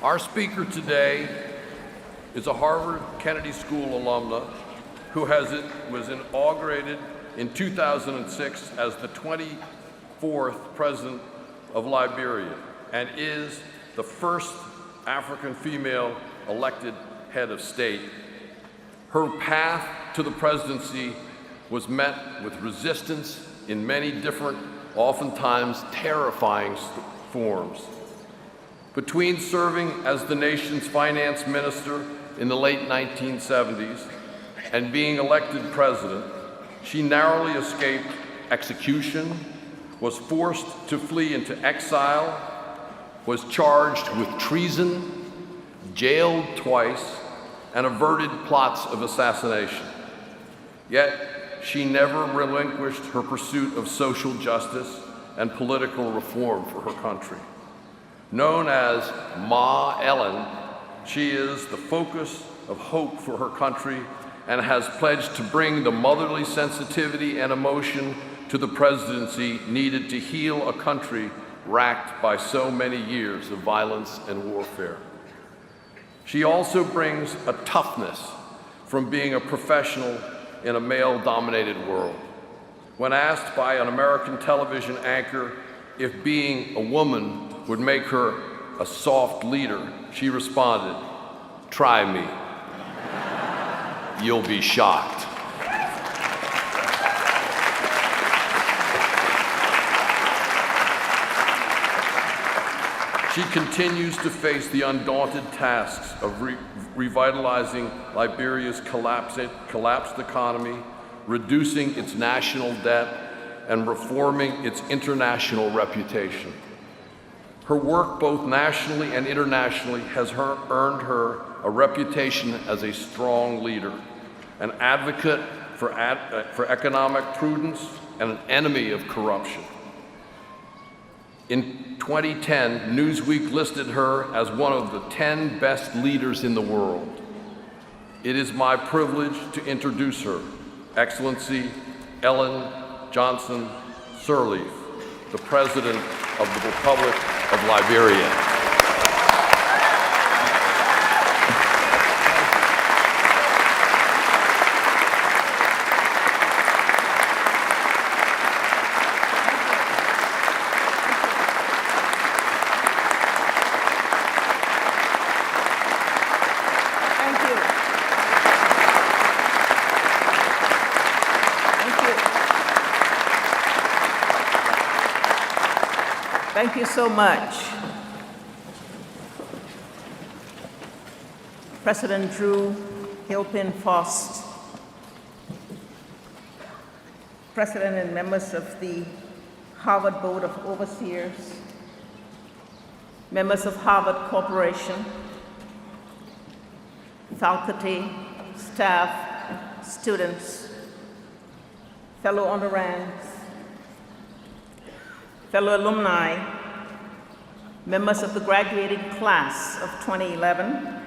Our speaker today is a Harvard Kennedy School alumna who was inaugurated in 2006 as the 24th President of Liberia and is the first African female elected head of state. Her path to the presidency was met with resistance in many different, oftentimes terrifying forms. Between serving as the nation's finance minister in the late 1970s and being elected president, she narrowly escaped execution, was forced to flee into exile, was charged with treason, jailed twice, and averted plots of assassination. Yet, she never relinquished her pursuit of social justice and political reform for her country. Known as Ma Ellen, she is the focus of hope for her country and has pledged to bring the motherly sensitivity and emotion to the presidency needed to heal a country racked by so many years of violence and warfare. She also brings a toughness from being a professional in a male-dominated world. When asked by an American television anchor if being a woman would make her a soft leader, she responded, "Try me. You'll be shocked." She continues to face the undaunted tasks of revitalizing Liberia's collapsed economy, reducing its national debt, and reforming its international reputation. Her work, both nationally and internationally, has earned her a reputation as a strong leader, an advocate for economic prudence, and an enemy of corruption. In 2010, Newsweek listed her as one of the 10 best leaders in the world. It is my privilege to introduce her, Excellency Ellen Johnson Sirleaf, the President of the Republic of Liberia. Thank you so much. President Drew Hilpin Faust, President and members of the Harvard Board of Overseers, members of Harvard Corporation, faculty, staff, students, fellow honorands, fellow alumni, members of the graduating class of 2011,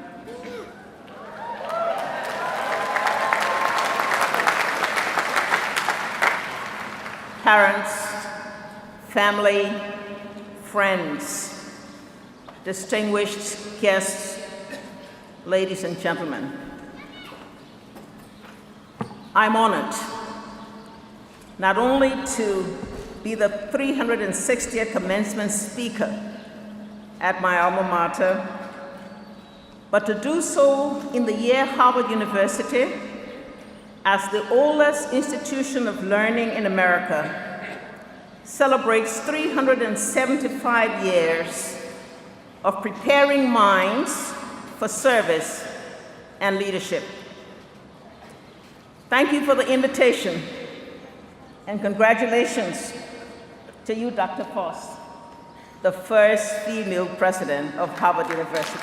parents, family, friends, distinguished guests, ladies and gentlemen. I'm honored not only to be the 360th commencement speaker at my alma mater, but to do so in the year Harvard University, as the oldest institution of learning in America, celebrates 375 years of preparing minds for service and leadership. Thank you for the invitation, and congratulations to you, Dr. Faust, the first female president of Harvard University.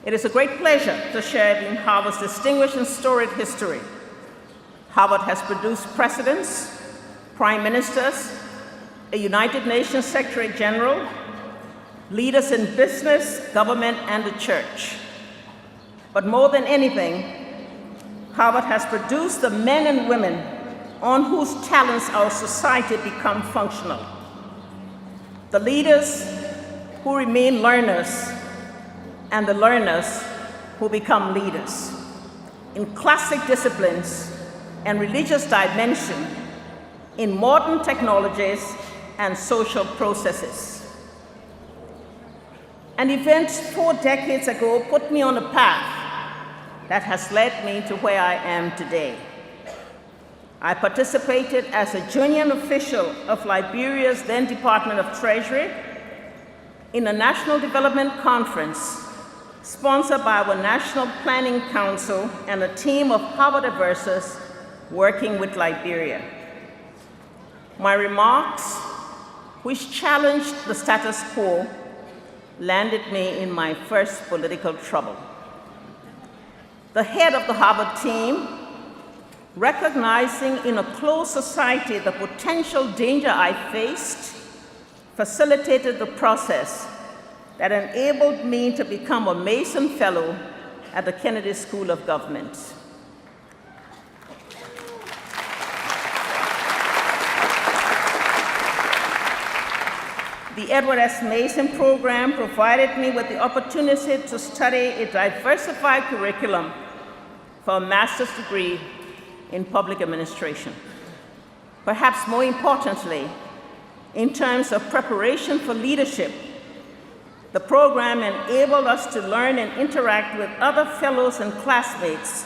It is a great pleasure to share in Harvard's distinguished and storied history. Harvard has produced presidents, prime ministers, a United Nations Secretary General, leaders in business, government, and the church. But more than anything, Harvard has produced the men and women on whose talents our society become functional. The leaders who remain learners, and the learners who become leaders in classic disciplines and religious dimension, in modern technologies and social processes. An event 4 decades ago put me on a path that has led me to where I am today. I participated as a junior official of Liberia's then Department of Treasury in a National Development Conference sponsored by our National Planning Council and a team of Harvard advisors working with Liberia. My remarks, which challenged the status quo, landed me in my first political trouble. The head of the Harvard team, recognizing in a closed society the potential danger I faced, facilitated the process that enabled me to become a Mason Fellow at the Kennedy School of Government. The Edward S. Mason program provided me with the opportunity to study a diversified curriculum for a master's degree in public administration. Perhaps more importantly, in terms of preparation for leadership, the program enabled us to learn and interact with other fellows and classmates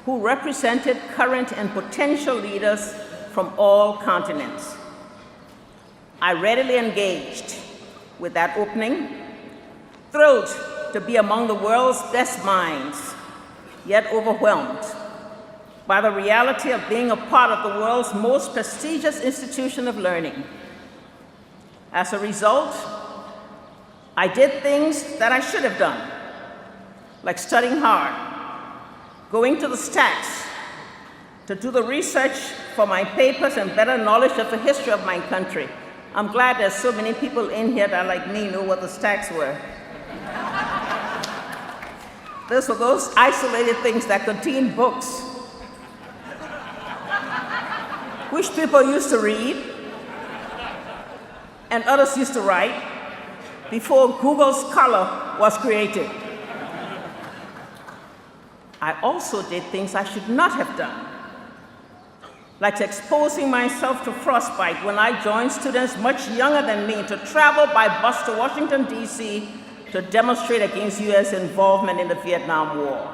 who represented current and potential leaders from all continents. I readily engaged with that opening, thrilled to be among the world's best minds, yet overwhelmed by the reality of being a part of the world's most prestigious institution of learning. As a result, I did things that I should have done, like studying hard, going to the stacks to do the research for my papers and better knowledge of the history of my country. I'm glad there's so many people in here that, like me, know what the stacks were. Those were those isolated things that contain books, which people used to read and others used to write before Google Scholar was created. I also did things I should not have done, like exposing myself to frostbite when I joined students much younger than me to travel by bus to Washington, D.C. to demonstrate against U.S. involvement in the Vietnam War.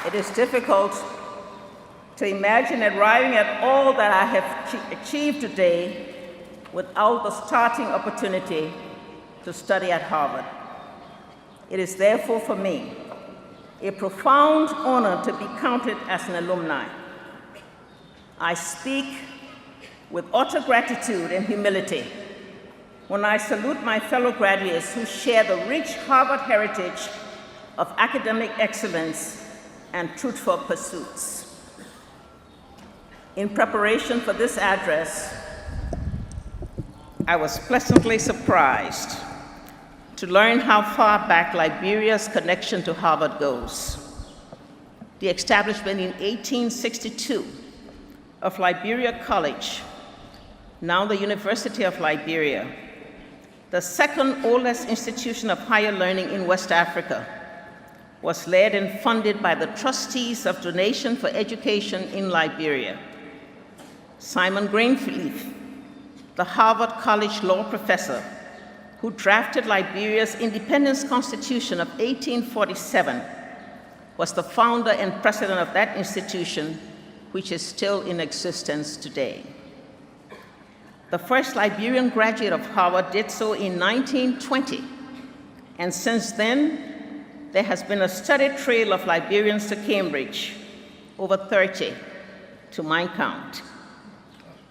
It is difficult to imagine arriving at all that I have achieved today without the starting opportunity to study at Harvard. It is therefore for me a profound honor to be counted as an alumni. I speak with utter gratitude and humility when I salute my fellow graduates who share the rich Harvard heritage of academic excellence and truthful pursuits. In preparation for this address, I was pleasantly surprised to learn how far back Liberia's connection to Harvard goes. The establishment in 1862 of Liberia College, now the University of Liberia, the second oldest institution of higher learning in West Africa, was led and funded by the trustees of Donation for Education in Liberia. Simon Greenleaf, the Harvard College law professor who drafted Liberia's Independence Constitution of 1847, was the founder and president of that institution, which is still in existence today. The first Liberian graduate of Harvard did so in 1920, and since then, there has been a steady trail of Liberians to Cambridge, over 30 to my count.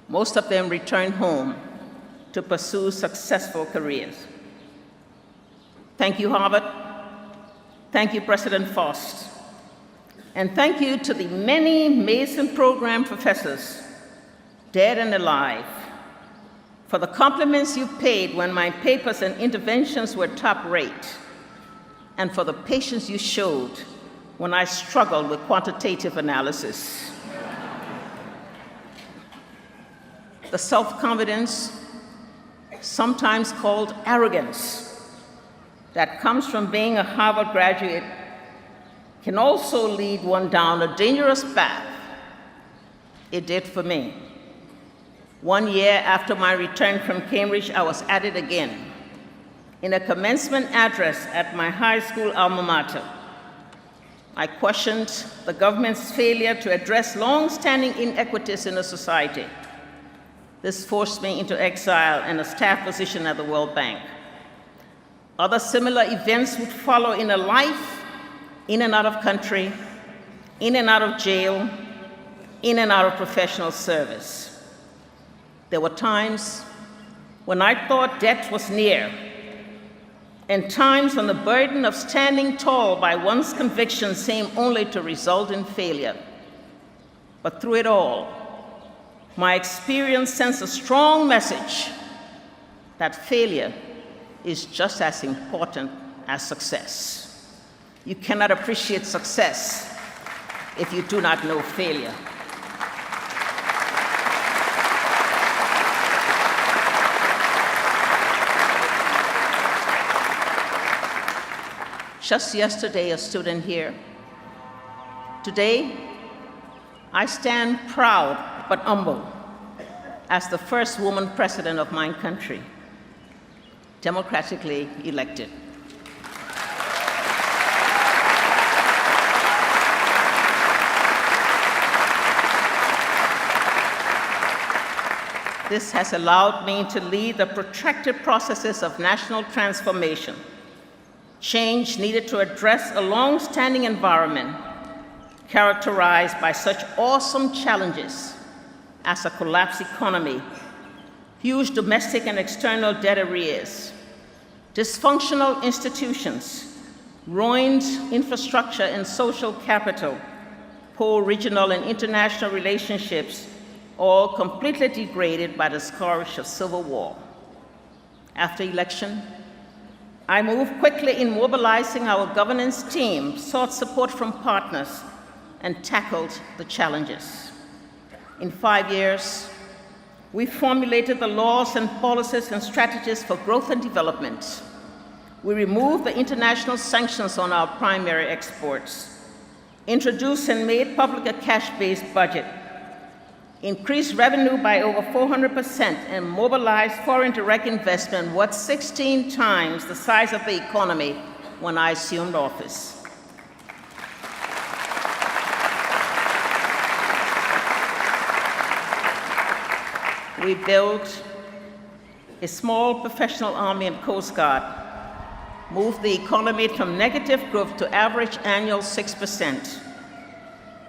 Most of them returned home to pursue successful careers. Thank you, Harvard. Thank you, President Faust. And thank you to the many Mason Program professors, dead and alive, for the compliments you paid when my papers and interventions were top rate, and for the patience you showed when I struggled with quantitative analysis. The self-confidence, sometimes called arrogance, that comes from being a Harvard graduate can also lead one down a dangerous path. It did for me. 1 year after my return from Cambridge, I was at it again. In a commencement address at my high school alma mater, I questioned the government's failure to address long-standing inequities in the society. This forced me into exile and a staff position at the World Bank. Other similar events would follow in a life in and out of country, in and out of jail, in and out of professional service. There were times when I thought death was near, and times when the burden of standing tall by one's convictions seemed only to result in failure. But through it all, my experience sends a strong message that failure is just as important as success. You cannot appreciate success if you do not know failure. Just yesterday, a student here. Today, I stand proud but humble as the first woman president of my country, democratically elected. This has allowed me to lead the protracted processes of national transformation, change needed to address a long-standing environment characterized by such awesome challenges as a collapsed economy, huge domestic and external debt arrears, dysfunctional institutions, ruined infrastructure and social capital, poor regional and international relationships, all completely degraded by the scourge of civil war. After election, I moved quickly in mobilizing our governance team, sought support from partners, and tackled the challenges. In 5 years, we formulated the laws and policies and strategies for growth and development. We removed the international sanctions on our primary exports, introduced and made public a cash-based budget, increased revenue by over 400%, and mobilized foreign direct investment worth 16 times the size of the economy when I assumed office. We built a small professional army and Coast Guard, moved the economy from negative growth to average annual 6%.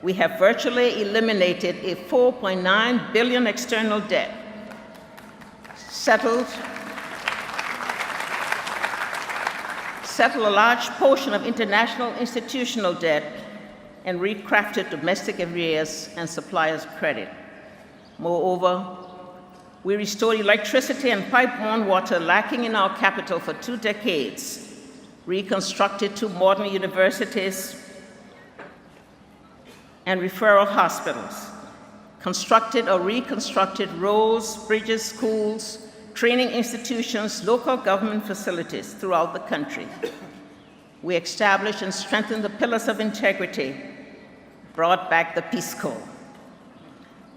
We have virtually eliminated a $4.9 billion external debt, settled a large portion of international institutional debt, and recrafted domestic arrears and suppliers' credit. Moreover, we restored electricity and pipe-borne water lacking in our capital for 2 decades, reconstructed 2 modern universities and referral hospitals, constructed or reconstructed roads, bridges, schools, training institutions, local government facilities throughout the country. We established and strengthened the pillars of integrity, brought back the Peace Corps.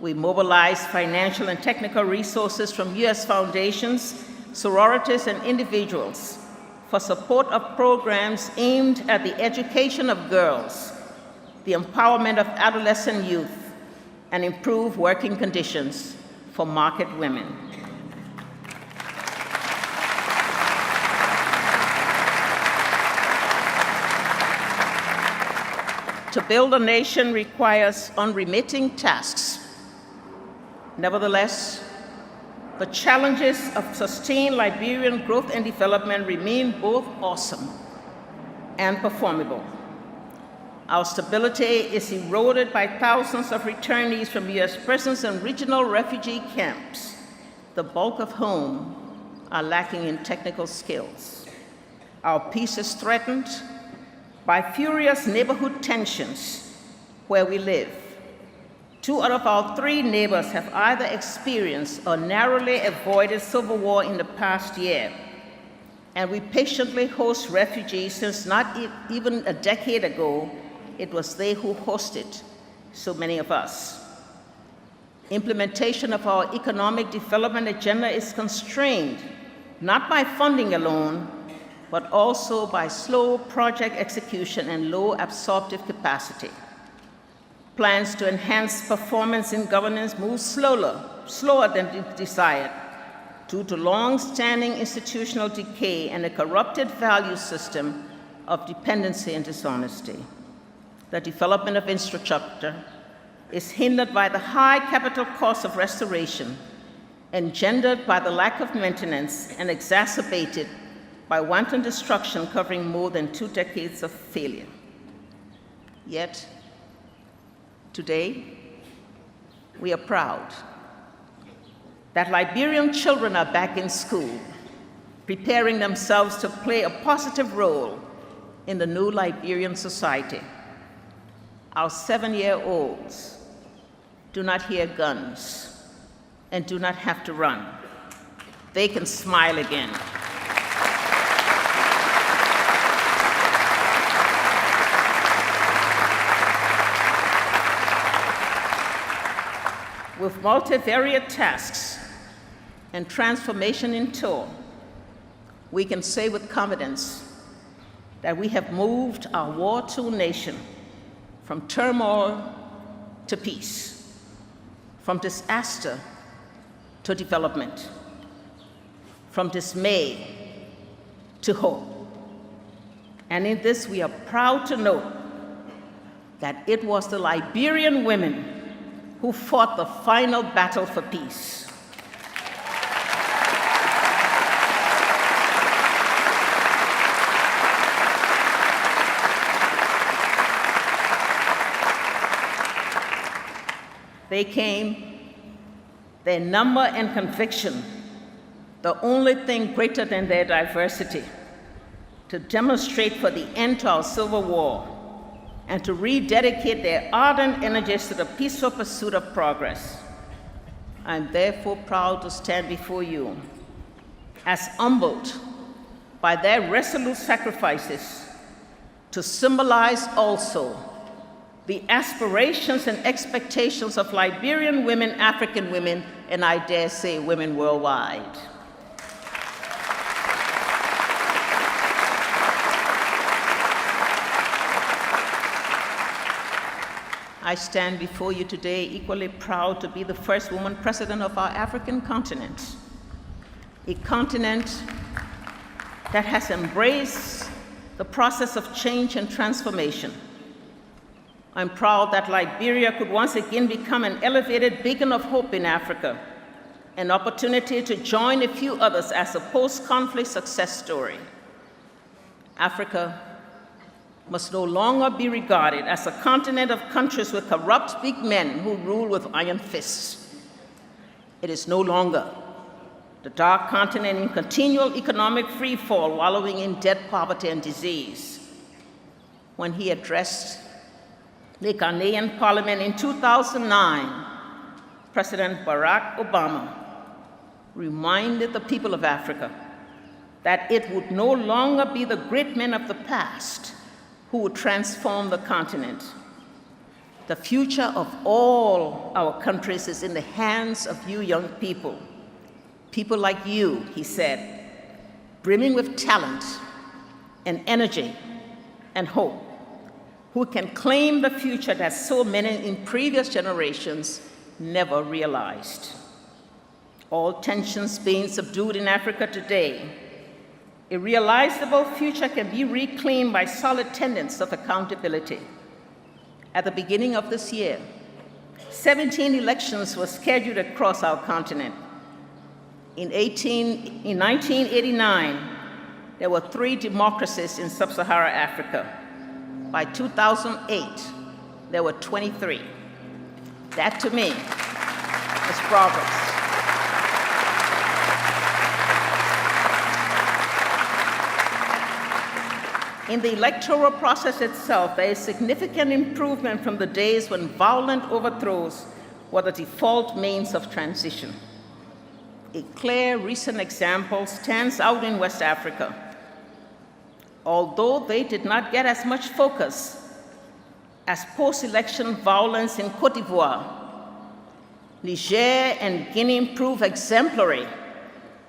We mobilized financial and technical resources from U.S. foundations, sororities, and individuals for support of programs aimed at the education of girls, the empowerment of adolescent youth, and improved working conditions for market women. To build a nation requires unremitting tasks. Nevertheless, the challenges of sustained Liberian growth and development remain both awesome and performable. Our stability is eroded by thousands of returnees from U.S. prisons and regional refugee camps, the bulk of whom are lacking in technical skills. Our peace is threatened by furious neighborhood tensions where we live. 2 out of our 3 neighbors have either experienced or narrowly avoided civil war in the past year. And we patiently host refugees since not even a decade ago, it was they who hosted so many of us. Implementation of our economic development agenda is constrained, not by funding alone, but also by slow project execution and low absorptive capacity. Plans to enhance performance in governance move slower than desired, due to long-standing institutional decay and a corrupted value system of dependency and dishonesty. The development of infrastructure is hindered by the high capital cost of restoration, engendered by the lack of maintenance, and exacerbated by wanton destruction covering more than 2 decades of failure. Yet, today, we are proud that Liberian children are back in school, preparing themselves to play a positive role in the new Liberian society. Our 7-year-olds do not hear guns and do not have to run. They can smile again. With multivariate tasks and transformation in tow, we can say with confidence that we have moved our war-torn nation from turmoil to peace, from disaster to development, from dismay to hope. And in this, we are proud to note that it was the Liberian women who fought the final battle for peace. They came, their number and conviction, the only thing greater than their diversity, to demonstrate for the end to our civil war and to rededicate their ardent energies to the peaceful pursuit of progress. I am therefore proud to stand before you as humbled by their resolute sacrifices to symbolize also the aspirations and expectations of Liberian women, African women, and I dare say women worldwide. I stand before you today equally proud to be the first woman president of our African continent, a continent that has embraced the process of change and transformation. I'm proud that Liberia could once again become an elevated beacon of hope in Africa, an opportunity to join a few others as a post-conflict success story. Africa must no longer be regarded as a continent of countries with corrupt big men who rule with iron fists. It is no longer the dark continent in continual economic freefall, wallowing in debt, poverty, and disease. When he addressed the Ghanaian Parliament in 2009, President Barack Obama reminded the people of Africa that it would no longer be the great men of the past who would transform the continent. The future of all our countries is in the hands of you young people. People like you, he said, brimming with talent and energy and hope, who can claim the future that so many in previous generations never realized. All tensions being subdued in Africa today, a realizable future can be reclaimed by solid tenets of accountability. At the beginning of this year, 17 elections were scheduled across our continent. In 1989, there were 3 democracies in sub-Saharan Africa. By 2008, there were 23. That, to me, is progress. In the electoral process itself, there is significant improvement from the days when violent overthrows were the default means of transition. A clear recent example stands out in West Africa. Although they did not get as much focus as post-election violence in Côte d'Ivoire, Niger and Guinea proved exemplary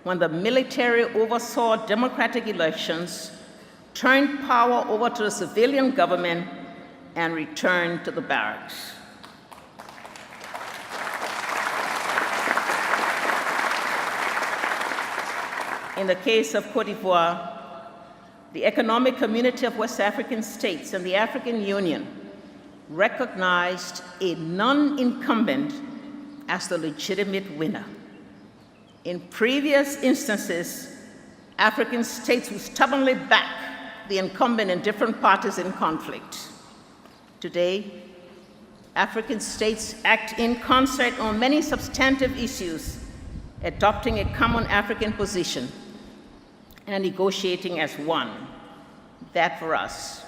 when the military oversaw democratic elections, turned power over to the civilian government, and returned to the barracks. In the case of Côte d'Ivoire, the Economic Community of West African States and the African Union recognized a non-incumbent as the legitimate winner. In previous instances, African states would stubbornly back the incumbent in different parties in conflict. Today, African states act in concert on many substantive issues, adopting a common African position and negotiating as one. That, for us,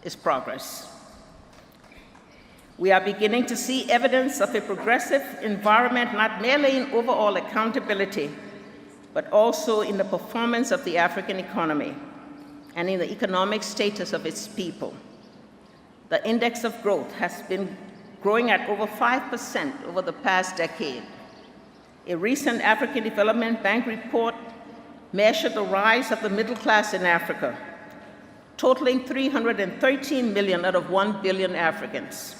is progress. We are beginning to see evidence of a progressive environment, not merely in overall accountability, but also in the performance of the African economy and in the economic status of its people. The index of growth has been growing at over 5% over the past decade. A recent African Development Bank report measured the rise of the middle class in Africa, totaling 313 million out of 1 billion Africans.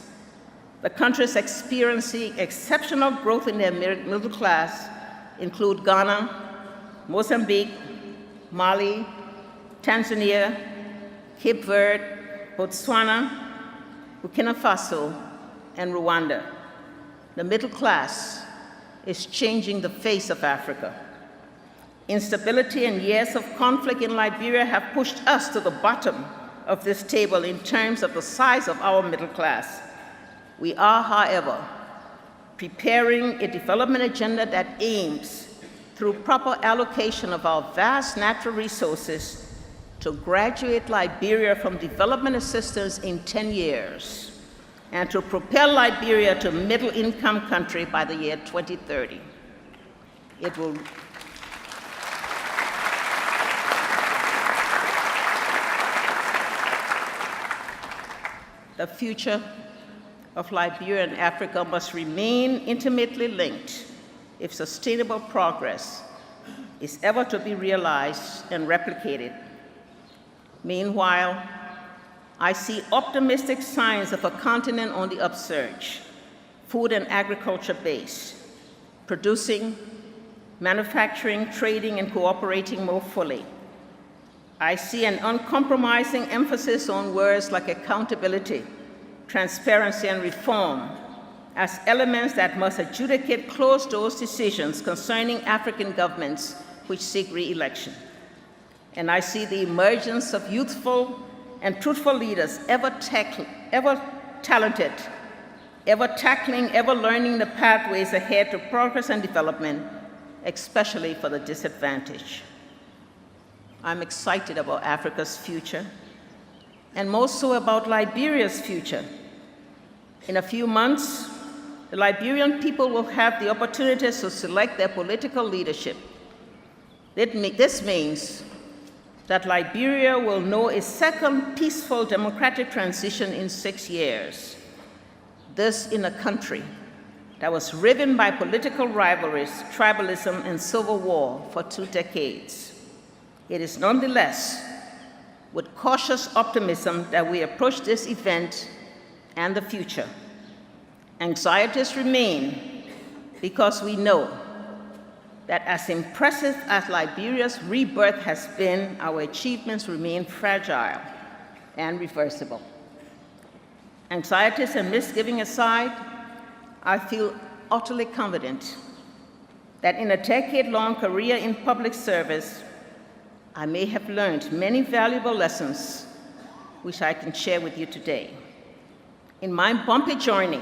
The countries experiencing exceptional growth in their middle class include Ghana, Mozambique, Mali, Tanzania, Cape Verde, Botswana, Burkina Faso, and Rwanda. The middle class is changing the face of Africa. Instability and years of conflict in Liberia have pushed us to the bottom of this table in terms of the size of our middle class. We are, however, preparing a development agenda that aims, through proper allocation of our vast natural resources, to graduate Liberia from development assistance in 10 years and to propel Liberia to a middle-income country by the year 2030. It will The future of Liberia and Africa must remain intimately linked if sustainable progress is ever to be realized and replicated. Meanwhile, I see optimistic signs of a continent on the upsurge, food and agriculture based, producing, manufacturing, trading, and cooperating more fully. I see an uncompromising emphasis on words like accountability, transparency, and reform as elements that must adjudicate closed-door decisions concerning African governments which seek re-election. And I see the emergence of youthful and truthful leaders ever talented, ever tackling, ever learning the pathways ahead to progress and development, especially for the disadvantaged. I'm excited about Africa's future, and most so about Liberia's future. In a few months, the Liberian people will have the opportunity to select their political leadership. This means that Liberia will know a second peaceful democratic transition in 6 years. This in a country that was riven by political rivalries, tribalism, and civil war for 2 decades. It is nonetheless with cautious optimism that we approach this event and the future. Anxieties remain because we know that as impressive as Liberia's rebirth has been, our achievements remain fragile and reversible. Anxieties and misgiving aside, I feel utterly confident that in a decade-long career in public service, I may have learned many valuable lessons which I can share with you today. In my bumpy journey,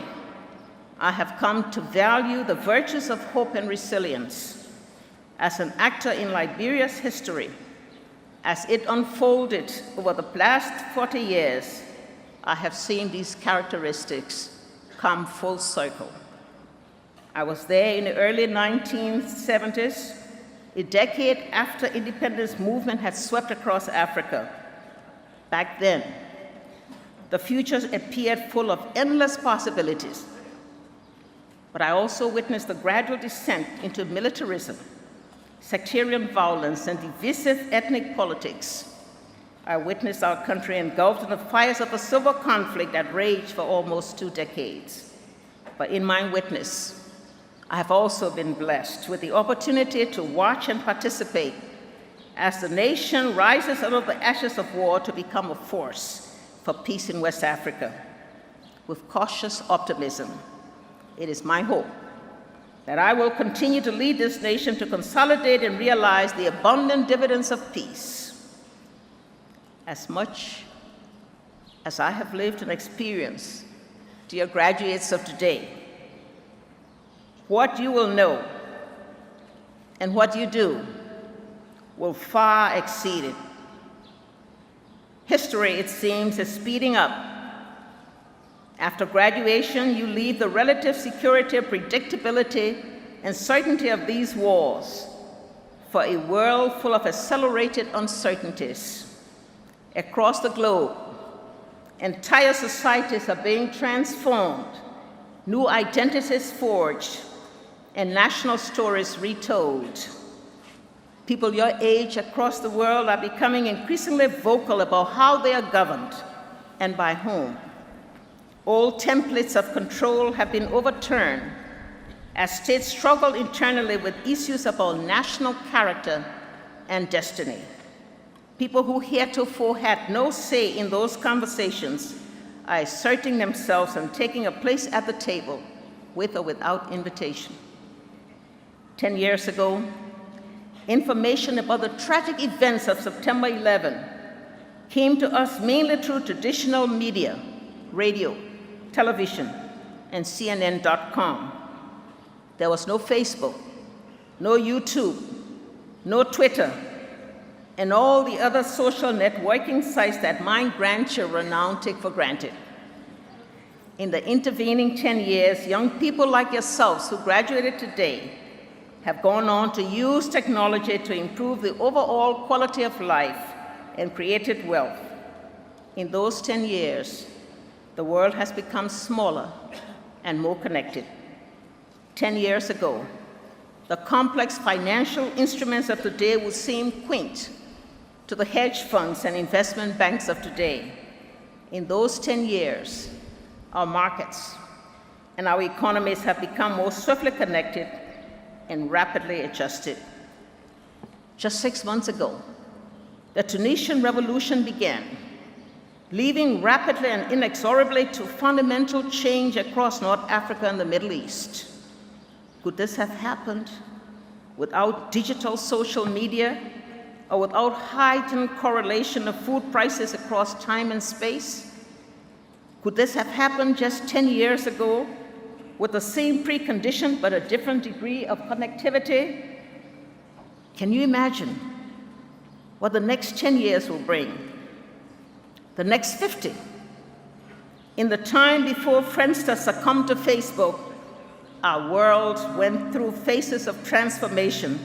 I have come to value the virtues of hope and resilience. As an actor in Liberia's history, As it unfolded over the last 40 years, I have seen these characteristics come full circle. I was there in the early 1970s, a decade after independence movement had swept across Africa. Back then, the future appeared full of endless possibilities. But I also witnessed the gradual descent into militarism, sectarian violence, and divisive ethnic politics. I witnessed our country engulfed in the fires of a civil conflict that raged for almost 2 decades. But in my witness, I have also been blessed with the opportunity to watch and participate as the nation rises out of the ashes of war to become a force for peace in West Africa. With cautious optimism, it is my hope that I will continue to lead this nation to consolidate and realize the abundant dividends of peace. As much as I have lived and experienced, dear graduates of today, what you will know and what you do will far exceed it. History, it seems, is speeding up. After graduation, you leave the relative security, predictability, and certainty of these wars for a world full of accelerated uncertainties. Across the globe, entire societies are being transformed, new identities forged, and national stories retold. People your age across the world are becoming increasingly vocal about how they are governed and by whom. Old templates of control have been overturned as states struggle internally with issues about national character and destiny. People who heretofore had no say in those conversations are asserting themselves and taking a place at the table with or without invitation. 10 years ago, information about the tragic events of September 11 came to us mainly through traditional media, radio, television, and CNN.com. There was no Facebook, no YouTube, no Twitter, and all the other social networking sites that my grandchildren now take for granted. In the intervening 10 years, young people like yourselves who graduated today have gone on to use technology to improve the overall quality of life and created wealth. In those 10 years, the world has become smaller and more connected. 10 years ago, the complex financial instruments of today would seem quaint to the hedge funds and investment banks of today. In those 10 years, our markets and our economies have become more swiftly connected and rapidly adjusted. Just 6 months ago, the Tunisian revolution began, leading rapidly and inexorably to fundamental change across North Africa and the Middle East. Could this have happened without digital social media or without heightened correlation of food prices across time and space? Could this have happened just 10 years ago with the same precondition but a different degree of connectivity? Can you imagine what the next 10 years will bring? The next 50? In the time before Friendster succumbed to Facebook, our world went through phases of transformation,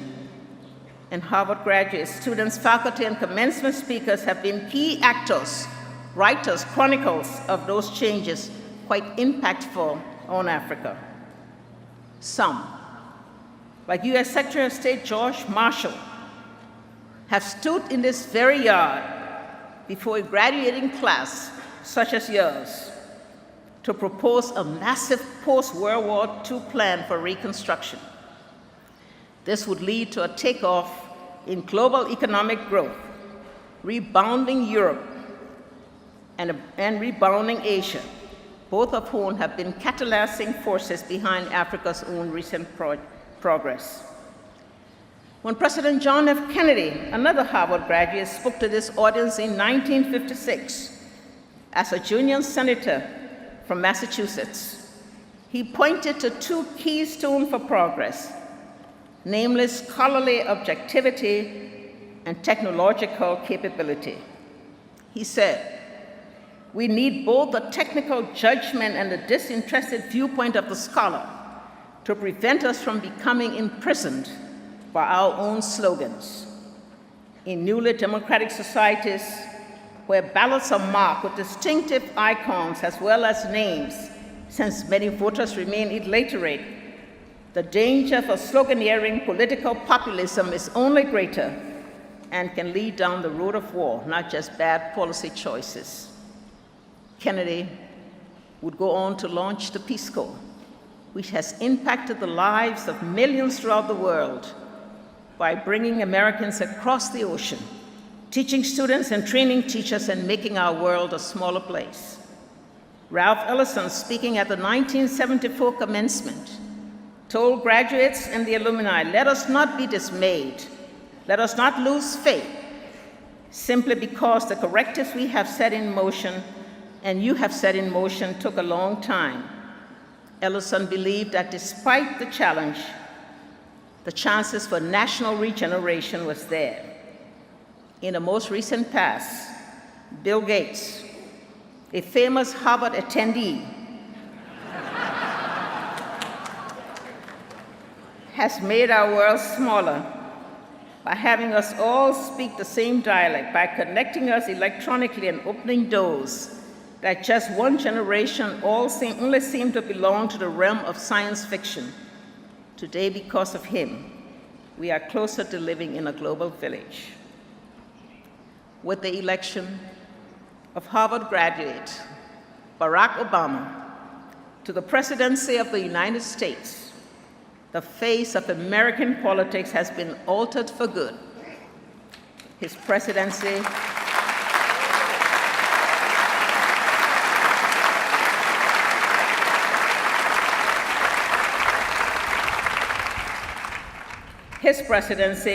and Harvard graduates, students, faculty, and commencement speakers have been key actors, writers, chronicles of those changes, quite impactful on Africa. Some, like US Secretary of State George Marshall, have stood in this very yard before a graduating class such as yours to propose a massive post-World War II plan for reconstruction. This would lead to a takeoff in global economic growth, rebounding Europe and rebounding Asia, both of whom have been catalyzing forces behind Africa's own recent progress. When President John F. Kennedy, another Harvard graduate, spoke to this audience in 1956 as a junior senator from Massachusetts, he pointed to 2 keystones for progress, namely scholarly objectivity and technological capability. He said, "We need both the technical judgment and the disinterested viewpoint of the scholar to prevent us from becoming imprisoned by our own slogans. In newly democratic societies, where ballots are marked with distinctive icons as well as names, since many voters remain illiterate, the danger for sloganeering political populism is only greater and can lead down the road of war, not just bad policy choices." Kennedy would go on to launch the Peace Corps, which has impacted the lives of millions throughout the world by bringing Americans across the ocean, teaching students and training teachers, and making our world a smaller place. Ralph Ellison, speaking at the 1974 commencement, told graduates and the alumni, "Let us not be dismayed. Let us not lose faith, simply because the correctives we have set in motion and you have set in motion took a long time." Ellison believed that despite the challenge, the chances for national regeneration was there. In the most recent past, Bill Gates, a famous Harvard attendee, has made our world smaller by having us all speak the same dialect, by connecting us electronically and opening doors that just one generation only seemed to belong to the realm of science fiction. Today, because of him, we are closer to living in a global village. With the election of Harvard graduate Barack Obama to the presidency of the United States, the face of American politics has been altered for good. His presidency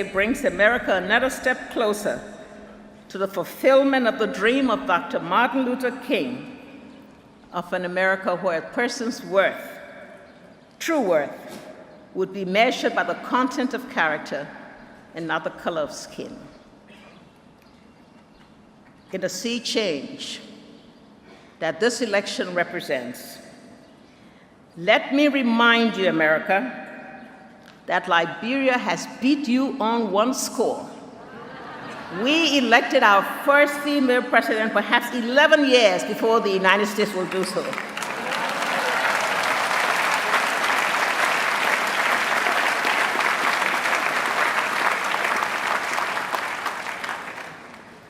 brings America another step closer to the fulfillment of the dream of Dr. Martin Luther King of an America where a person's worth, true worth, would be measured by the content of character and not the color of skin. In the sea change that this election represents, let me remind you, America, that Liberia has beat you on one score. We elected our first female president perhaps 11 years before the United States will do so.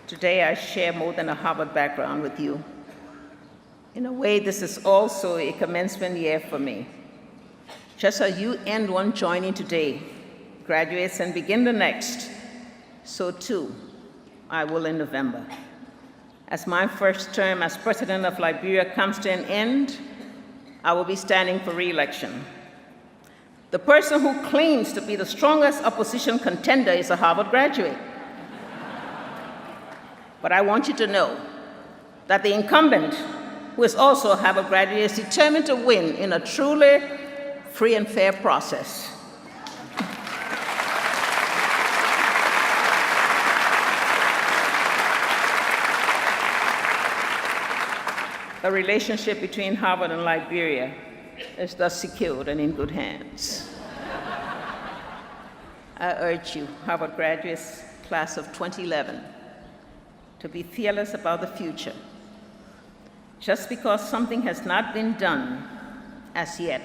Today, I share more than a Harvard background with you. In a way, this is also a commencement year for me. Just as you end one joining today, graduates, and begin the next, so too I will in November. As my first term as President of Liberia comes to an end, I will be standing for re-election. The person who claims to be the strongest opposition contender is a Harvard graduate. But I want you to know that the incumbent, who is also a Harvard graduate, is determined to win in a truly free and fair process. The relationship between Harvard and Liberia is thus secured and in good hands. I urge you, Harvard graduates, class of 2011, to be fearless about the future. Just because something has not been done as yet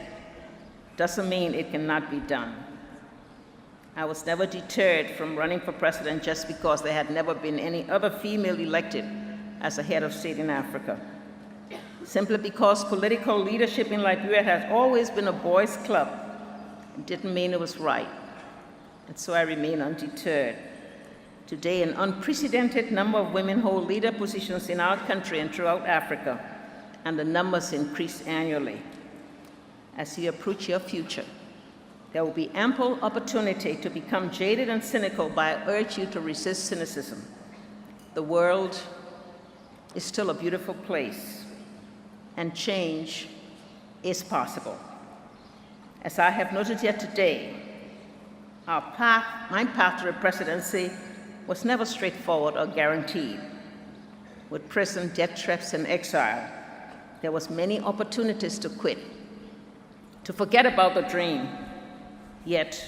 doesn't mean it cannot be done. I was never deterred from running for president just because there had never been any other female elected as a head of state in Africa. Simply because political leadership in Liberia has always been a boys' club, it didn't mean it was right. And so I remain undeterred. Today, an unprecedented number of women hold leader positions in our country and throughout Africa, and the numbers increase annually. As you approach your future, there will be ample opportunity to become jaded and cynical, but I urge you to resist cynicism. The world is still a beautiful place, and change is possible. As I have noted here today, my path to the presidency was never straightforward or guaranteed. With prison, death traps, and exile, there was many opportunities to quit, to forget about the dream, yet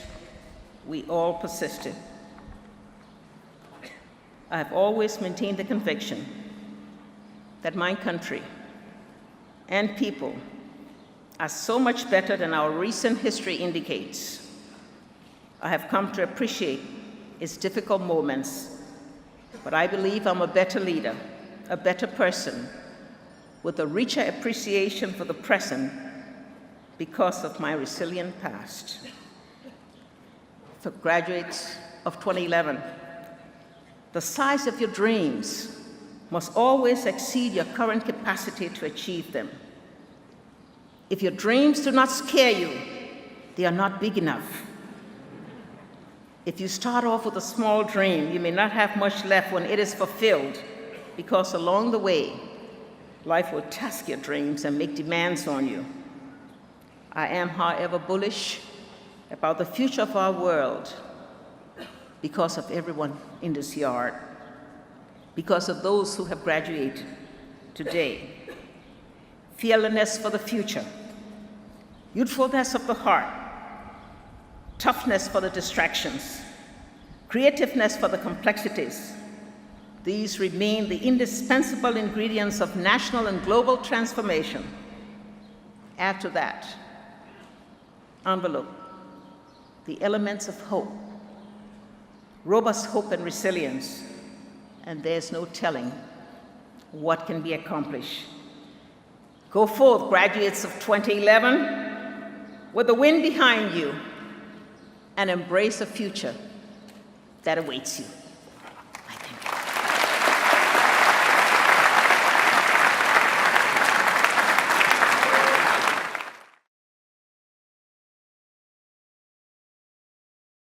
we all persisted. I have always maintained the conviction that my country and people are so much better than our recent history indicates. I have come to appreciate its difficult moments, but I believe I'm a better leader, a better person, with a richer appreciation for the present because of my resilient past. For graduates of 2011, the size of your dreams must always exceed your current capacity to achieve them. If your dreams do not scare you, they are not big enough. If you start off with a small dream, you may not have much left when it is fulfilled, because along the way, life will task your dreams and make demands on you. I am, however, bullish about the future of our world because of everyone in this yard, because of those who have graduated today. Fearlessness for the future, youthfulness of the heart, toughness for the distractions, creativeness for the complexities. These remain the indispensable ingredients of national and global transformation. Add to that envelope the elements of hope, robust hope and resilience, and there's no telling what can be accomplished. Go forth, graduates of 2011, with the wind behind you, and embrace a future that awaits you.